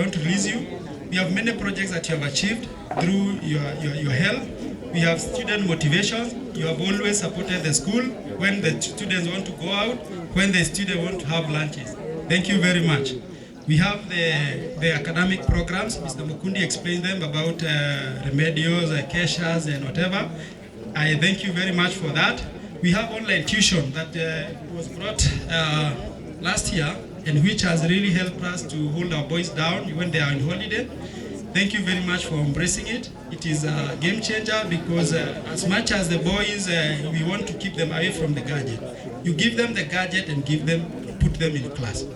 I want to release you. We have many projects that you have achieved through your help. We have student motivation. You have always supported the school when the students want to go out, when the students want to have lunches. Thank you very much. We have the academic programs. Mr. Mukundi explained them about remedios, CASHAs, and whatever. I thank you very much for that. We have online tuition that was brought last year, and which has really helped us to hold our boys down when they are on holiday. Thank you very much for embracing it. It is a game changer because as much as the boys, we want to keep them away from the gadget. You give them the gadget and put them in class.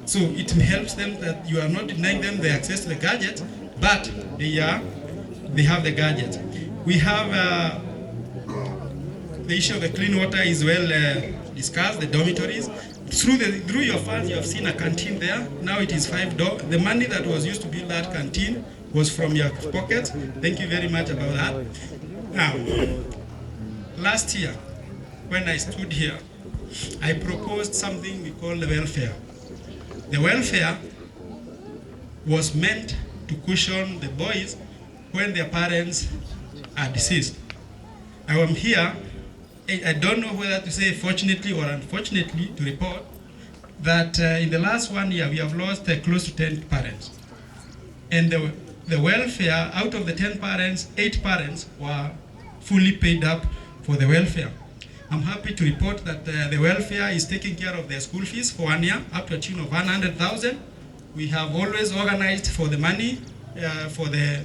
So it helps them that you are not denying them the access to the gadget, but they have the gadget. We have the issue of the clean water is well discussed, the dormitories. Through your funds, you have seen a canteen there. Now it is $5. The money that was used to build that canteen was from your pocket. Thank you very much about that. Now, last year, when I stood here, I proposed something we call the welfare. The welfare was meant to cushion the boys when their parents are deceased. I am here, I don't know whether to say fortunately or unfortunately, to report that in the last 1 year we have lost close to 10 parents. And the welfare, out of the 10 parents, 8 parents were fully paid up for the welfare. I'm happy to report that the welfare is taking care of their school fees for 1 year, up to a tune of 100,000. We have always organized for the money, for the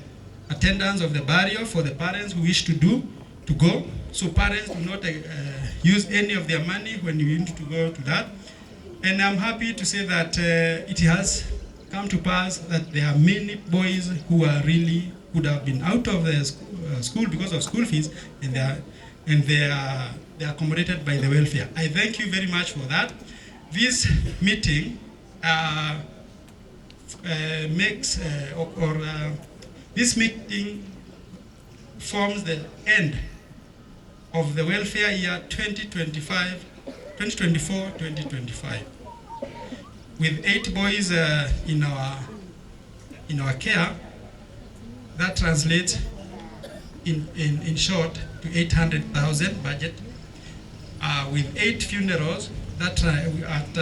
attendance of the burial, for the parents who wish to go. So parents do not use any of their money when you need to go to that. And I'm happy to say that it has come to pass that there are many boys who are really could have been out of the school because of school fees, and they are accommodated by the welfare. I thank you very much for that. This meeting this meeting forms the end of the welfare year 2024-2025. With 8 boys in our care, that translates in short to 800,000 budget. With 8 funerals, that at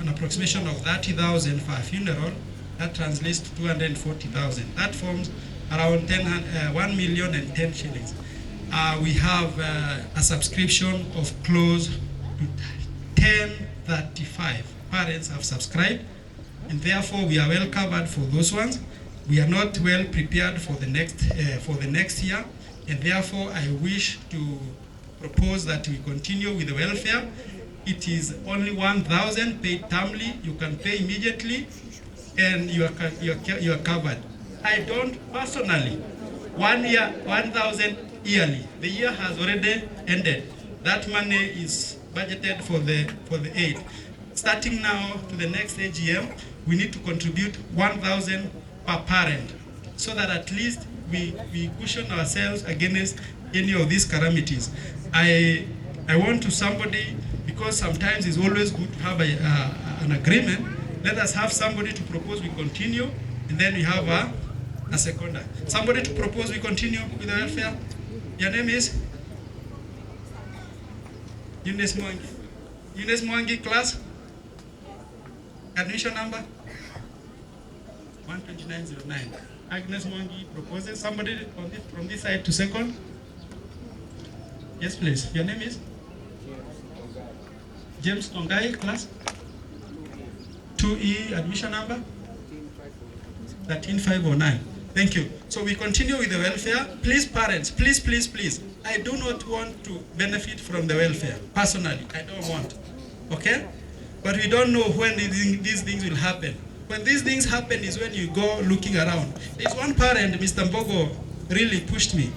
an approximation of 30,000 for a funeral, that translates to 240,000. That forms around 1,010,000 shillings. We have a subscription of close to 1035. Parents have subscribed, and therefore we are well covered for those ones. We are not well prepared for the next year, and therefore I wish to propose that we continue with the welfare. It is only 1,000 paid termly. You can pay immediately, and you are covered. I don't personally. 1 year, 1,000 yearly. The year has already ended. That money is budgeted for the aid. Starting now to the next AGM, we need to contribute 1,000 per parent, so that at least we cushion ourselves against any of these calamities. I want to somebody, because sometimes it's always good to have an agreement. Let us have somebody to propose we continue, and then we have a seconder. Somebody to propose we continue with the welfare. Your name is? Eunice Mwangi. Eunice Mwangi, class? Admission number? 12909. Agnes Mwangi proposes. Somebody from this side to second? Yes, please. Your name is? James Tongai, class? 2E, admission number? 13509. Thank you. So we continue with the welfare. Please, parents, please, please, please. I do not want to benefit from the welfare. Personally, I don't want. Okay? But we don't know when these things will happen. When these things happen is when you go looking around. There's one parent, Mr. Mbogo, really pushed me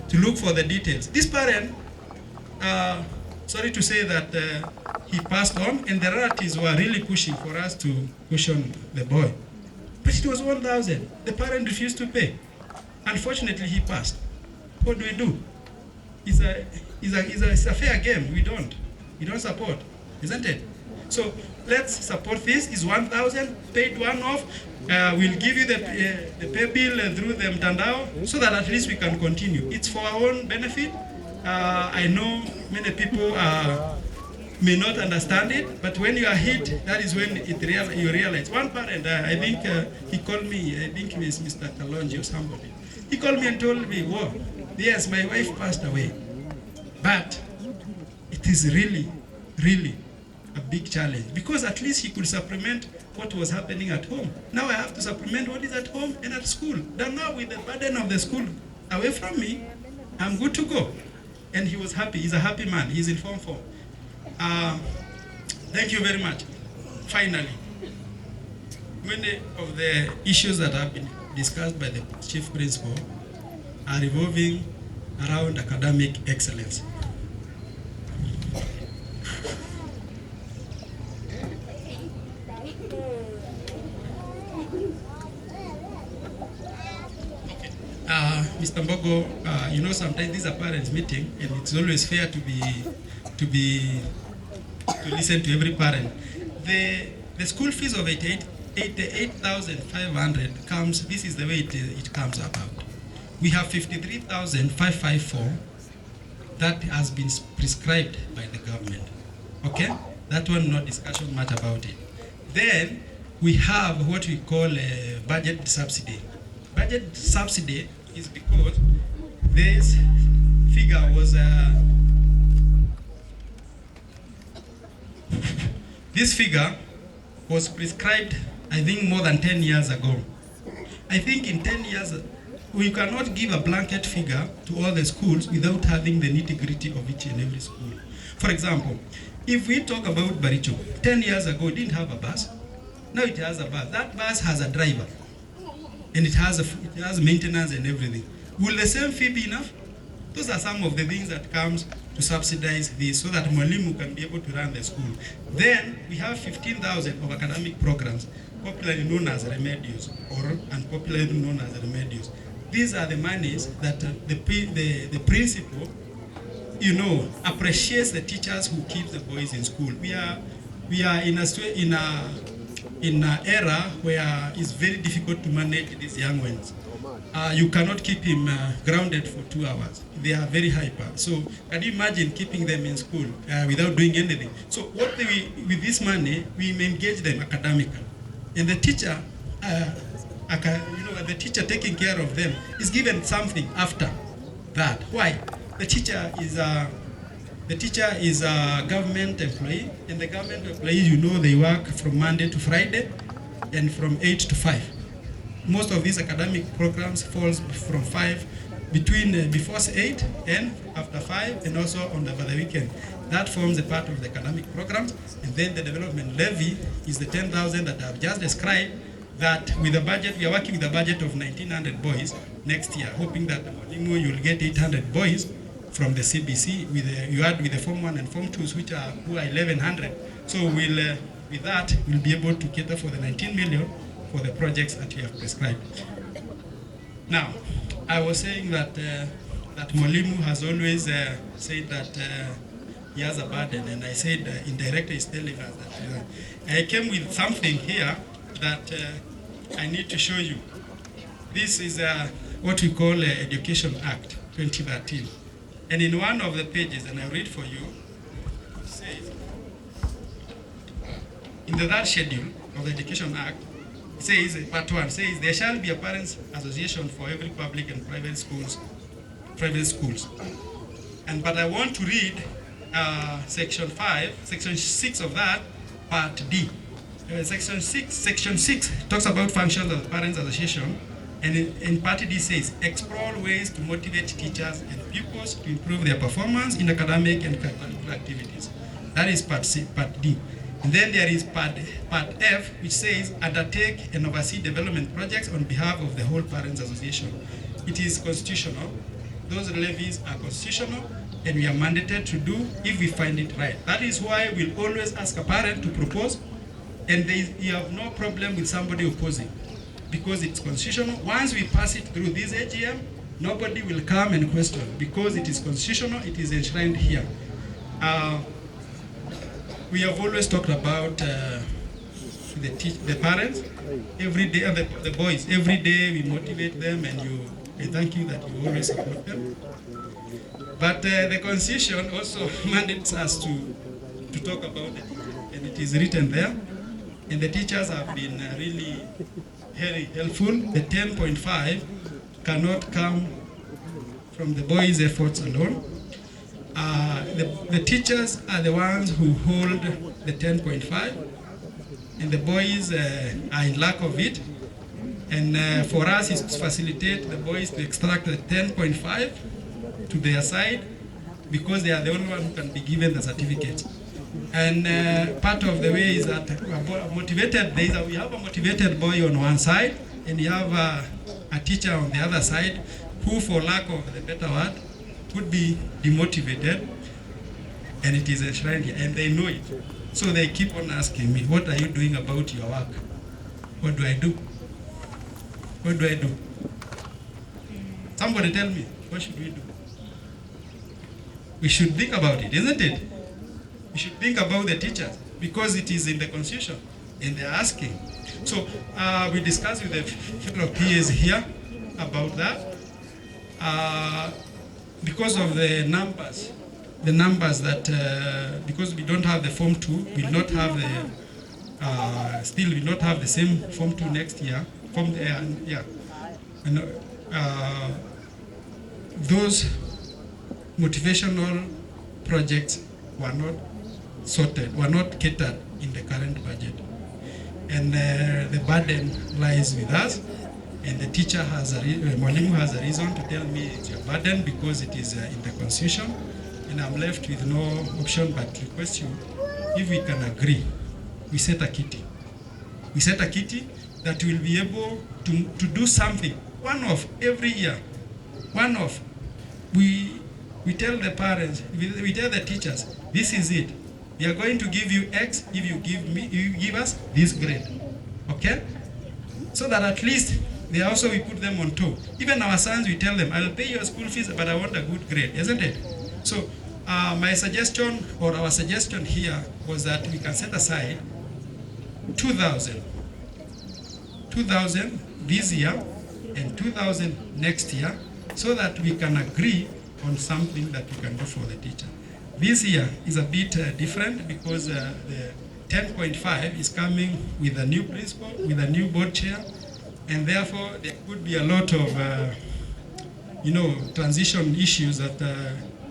to look for the details. This parent, sorry to say that he passed on, and the relatives were really pushing for us to cushion the boy. But it was 1,000. The parent refused to pay. Unfortunately, he passed. What do we do? It's a fair game. We don't support, isn't it? So let's support this. Is 1,000 paid one off. We'll give you the pay bill through the mtandao so that at least we can continue. It's for our own benefit. I know many people may not understand it, but when you are hit, that is when you realize. One parent, I think he called me, I think it was Mr. Kalonji or somebody. He called me and told me, whoa, yes, my wife passed away, but it is really, really a big challenge because at least he could supplement what was happening at home. Now I have to supplement what is at home and at school. Then now with the burden of the school away from me, I'm good to go. And he was happy. He's a happy man. He's in form. Thank you very much. Finally, many of the issues that have been discussed by the chief principal are revolving around academic excellence. Mr. Mbogo, you know, sometimes these are parents meeting, and it's always fair to listen to every parent. The school fees of 88,500 comes. This is the way it comes about. We have 53,554 that has been prescribed by the government. Okay, that one, no discussion much about it. Then we have what we call a budget subsidy. Budget subsidy is because this figure was prescribed, I think, more than 10 years ago. I think in 10 years, we cannot give a blanket figure to all the schools without having the nitty-gritty of each and every school. For example, if we talk about BARICHO, 10 years ago it didn't have a bus. Now it has a bus. That bus has a driver. And it has maintenance and everything. Will the same fee be enough? Those are some of the things that comes to subsidize this so that Mwalimu can be able to run the school. Then we have 15,000 of academic programs, popularly known as remedios or unpopularly known as remedios. These are the monies that the principal, you know, appreciates the teachers who keep the boys in school. We are in an era where it's very difficult to manage these young ones. You cannot keep him grounded for 2 hours. They are very hyper. So can you imagine keeping them in school without doing anything? So with this money, we engage them academically. And the teacher, the teacher taking care of them is given something after that. Why? The teacher is a government employee, and the government employees, you know, they work from Monday to Friday and from 8 to 5. Most of these academic programs falls from 5, before 8 and after 5, and also over the weekend. That forms a part of the academic programs. And then the development levy is the 10,000 that I've just described, that with a budget, we are working with a budget of 1,900 boys next year, hoping that you'll get 800 boys from the CBC. You add with the Form 1 and Form 2s, who are 1,100. So with that, we'll be able to cater for the 19 million for the projects that we have prescribed. Now, I was saying that Mwalimu has always said that he has a burden, and I said indirectly he's telling us that I came with something here that I need to show you. This is what we call Education Act 2013. And in one of the pages, and I'll read for you, it says, in the third schedule of the Education Act, it says, part 1 says, there shall be a parents' association for every public and private schools. But I want to read section 6 of that, part D. Section 6 talks about functions of the parents' association. And in part D says, explore ways to motivate teachers and pupils to improve their performance in academic and curricular activities. That is part D. And then there is part F, which says, undertake and oversee development projects on behalf of the whole Parents Association. It is constitutional. Those levies are constitutional, and we are mandated to do if we find it right. That is why we'll always ask a parent to propose, and you have no problem with somebody opposing, because it's constitutional. Once we pass it through this AGM, nobody will come and question, because it is constitutional, it is enshrined here. we have always talked about the parents every day, and the boys every day. We motivate them, and I thank you that you always support them. But the Constitution also mandates us to talk about it, and it is written there. And the teachers have been really very helpful. The 10.5 cannot come from the boys' efforts alone. The teachers are the ones who hold the 10.5, and the boys are in lack of it. And for us, is to facilitate the boys to extract the 10.5 to their side, because they are the only one who can be given the certificate. And part of the way is that we have a motivated boy on one side, and you have a teacher on the other side who, for lack of the better word, would be demotivated, and it is enshrined here, and they know it. So they keep on asking me, what are you doing about your work? What do I do? What do I do? Somebody tell me, what should we do? We should think about it, isn't it? We should think about the teachers, because it is in the Constitution, and they're asking. So we discussed with the federal PAs here about that. Because of the numbers that, because we don't have the Form 2, we'll not have the, still will not have the same Form 2 next year. And, those motivational projects were not sorted, were not catered in the current budget. And the burden lies with us, and the teacher has Mwalimu has a reason to tell me it's your burden because it is in the Constitution, and I'm left with no option but to request you, if we can agree, we set a kitty. We set a kitty that will be able to do something, one-off every year, one-off. We tell the parents, we tell the teachers, this is it. We are going to give you X if you give us this grade, okay? So that at least we put them on toe. Even our sons, we tell them, I'll pay your school fees, but I want a good grade, isn't it? So my suggestion, or our suggestion here, was that we can set aside 2,000 this year and 2,000 next year, so that we can agree on something that we can do for the teacher. This year is a bit different because the 10.5 is coming with a new principal, with a new board chair, and therefore there could be a lot of transition issues that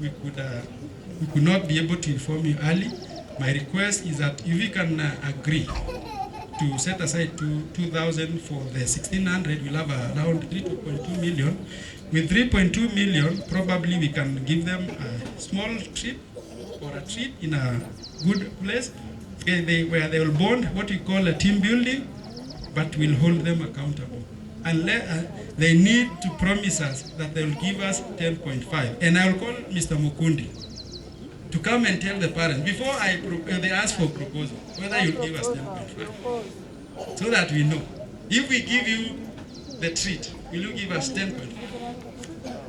we could not be able to inform you early. My request is that if we can agree to set aside 2,000 for the 1,600, we'll have around 3.2 million. With 3.2 million, probably we can give them a small trip or a treat in a good place where they will bond, what we call a team building, but we'll hold them accountable. And they need to promise us that they will give us 10.5. And I will call Mr. Mukundi to come and tell the parents, before they ask for proposal, whether you'll give us 10.5. So that we know. If we give you the treat, will you give us 10.5?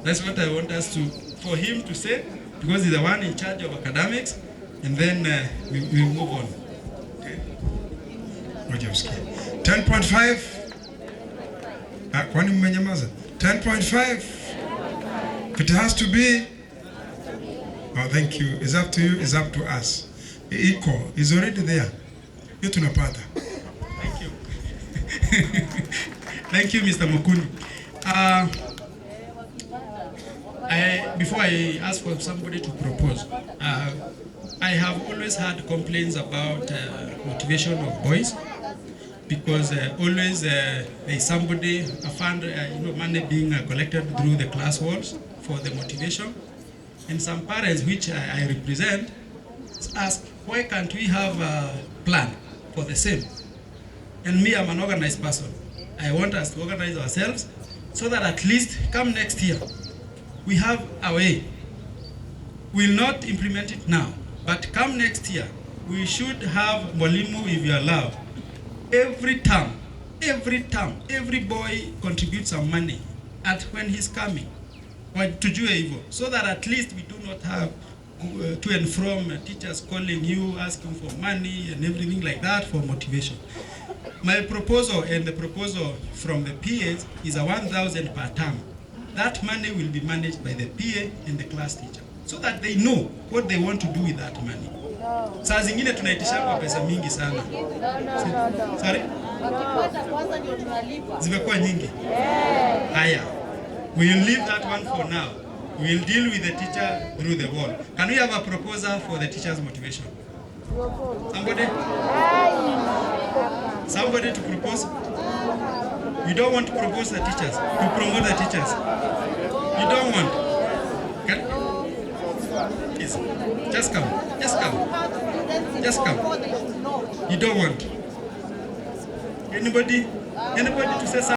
That's what I want us for him to say, because he's the one in charge of academics, and then we move on. Okay. 10.5. Kwani mmenyamaza? 10.5. If it has to be. Oh, thank you. It's up to you. It's up to us. Equal is already there. You tunapata. Thank you. Thank you, Mr. Mukuni. Before I ask for somebody to propose, I have always had complaints about motivation of boys, because always there is somebody, a fund, money being collected through the class walls for the motivation. And some parents, which I represent, ask, why can't we have a plan for the same? And me, I'm an organized person. I want us to organize ourselves so that at least come next year, we have a way. We'll not implement it now, but come next year, we should have Mwalimu, if you allow. Every term, every boy contributes some money at when he's coming, so that at least we do not have to and from teachers calling you, asking for money and everything like that for motivation. My proposal and the proposal from the PAs is a 1,000 per term. That money will be managed by the PA and the class teacher so that they know what they want to do with that money. Saa zingine tunaitishanga pesa mingi sana. Sorry? Zimekuwa nyingi. Haya. We will leave that one for now. We will deal with the teacher through the wall. Can we have a proposal for the teacher's motivation? Somebody? Somebody to propose? We don't want to propose the teachers, to promote the teachers. You don't want? Can? Please, just come. Just come. Just come. You don't want? Anybody? Anybody to say something?